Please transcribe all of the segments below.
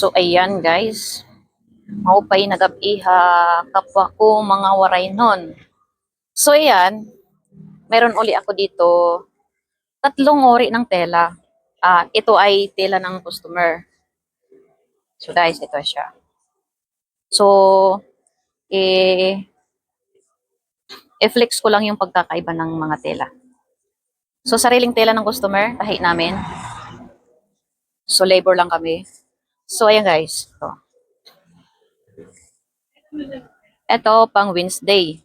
So, ayan guys. Maupay nagabiha kapwa ko mga waray nun. So, ayan. Meron uli ako dito. Tatlong ori ng tela. Ito ay tela ng customer. So, guys, ito siya. So, i-flex ko lang yung pagkakaiba ng mga tela. So, sariling tela ng customer, tahi namin. So, labor lang kami. So, ayan guys. Ito, pang Wednesday.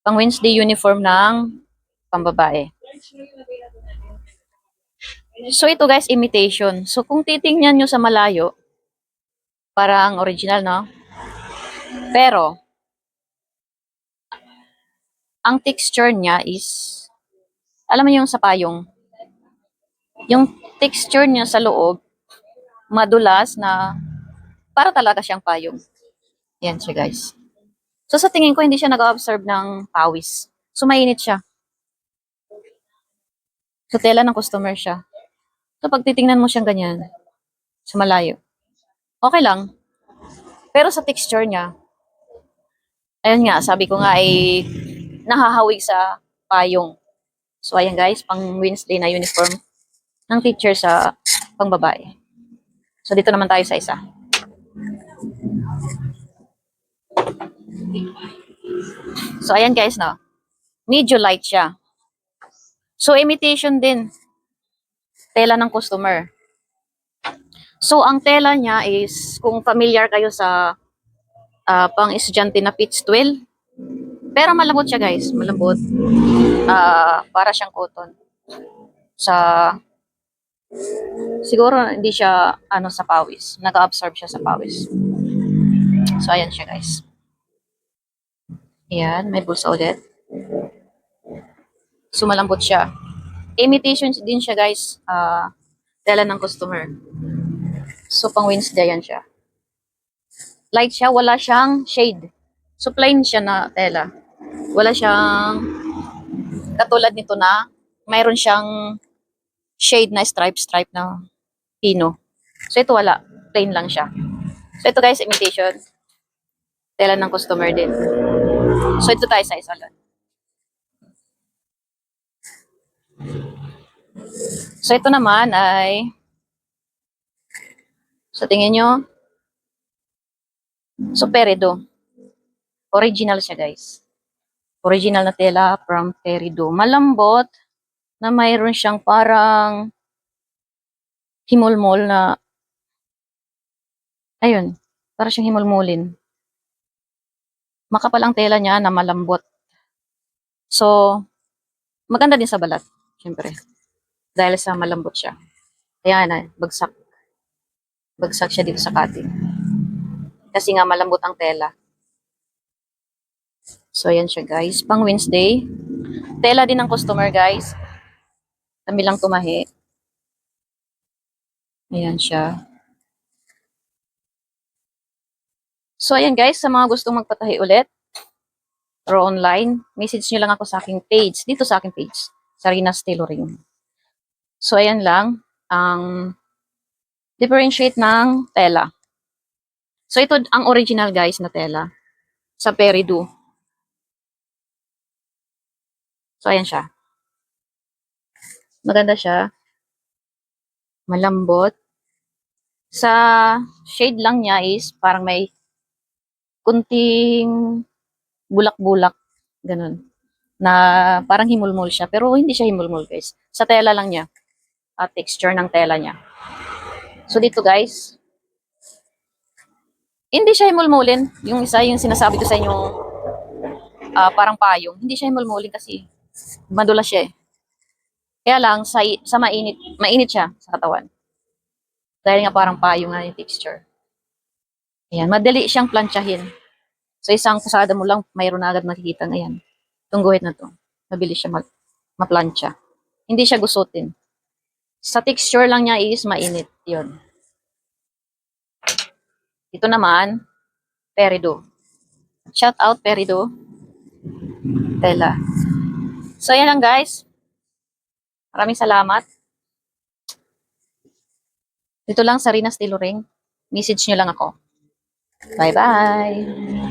Pang Wednesday uniform ng pambabae. So, ito guys, imitation. So, kung titingnan nyo sa malayo, parang original, no? Pero, ang texture niya is, alam mo yung sa payong, yung texture niya sa loob, madulas na, para talaga siyang payong. Yan siya guys. So, sa tingin ko, hindi siya nag-observe ng pawis. So, mainit siya. So, tela ng customer siya. So, pag titingnan mo siyang ganyan, sa malayo, okay lang. Pero sa texture niya, ayun nga, sabi ko nga ay nahahawig sa payong. So, ayan guys, pang Wednesday na uniform ng teacher sa pangbabae. So, dito naman tayo sa isa. So, ayan guys, no? Medyo light siya. So, imitation din. Tela ng customer. So, ang tela niya is, kung familiar kayo sa pang-estudyante na pitch twill, pero malambot siya guys, malambot. Para siyang cotton. Siguro hindi siya sa pawis. Nag-absorb siya sa pawis. So, ayan siya guys. Ayan, may bulsa ulit. So, malambot siya. Imitation din siya guys. Tela ng customer. So, pang Wednesday yan siya. Light siya, wala siyang shade. So, plain siya na tela. Wala siyang katulad nito na mayroon siyang shade na stripe na pino. So, ito wala. Plain lang siya. So, ito guys, imitation. Tela ng customer din. So, ito tayo sa isa lang. So, ito naman ay sa tingin nyo, so, Peredo. Original siya, guys. Original na tela from Peredo. Malambot na mayroon siyang parang himulmol na, ayun, parang siyang himulmulin. Makapal ang tela niya na malambot. So, maganda din sa balat, syempre. Dahil sa malambot siya. Kaya na, bagsak. Bagsak siya dito sa cutting. Kasi nga malambot ang tela. So, ayan siya guys. Pang Wednesday. Tela din ng customer guys. Kami lang tumahi. Ayan siya. So, ayan guys. Sa mga gustong magpatahi ulit, or online, message nyo lang ako sa aking page. Dito sa aking page. Sarina's Tailoring. So, ayan lang. Ang differentiate ng tela. So, ito ang original guys na tela. Sa Peridou. So, ayan siya. Maganda siya. Malambot. Sa shade lang niya is parang may kunting bulak-bulak. Ganun. Na parang himulmul siya. Pero hindi siya himulmul guys. Sa tela lang niya. At texture ng tela niya. So, dito guys. Hindi siya himulmulin. Yung isa, yung sinasabi ko sa inyo, parang payong. Hindi siya himulmulin kasi madulas siya eh. Kaya lang, sa mainit siya sa katawan. Dahil nga parang payong nga yung texture. Ayan, madali siyang planchahin. So, isang pasada mo lang, mayroon na agad makikita. Ayan, itong guhit na to. Mabilis siya maplansya. Hindi siya gusutin. Sa texture lang niya is mainit. Yun. Ito naman, Peridou. Shout out, Peridou. Tela. So, ayan lang guys. Maraming salamat. Dito lang sa Sarina's Tailoring. Message nyo lang ako. Bye-bye!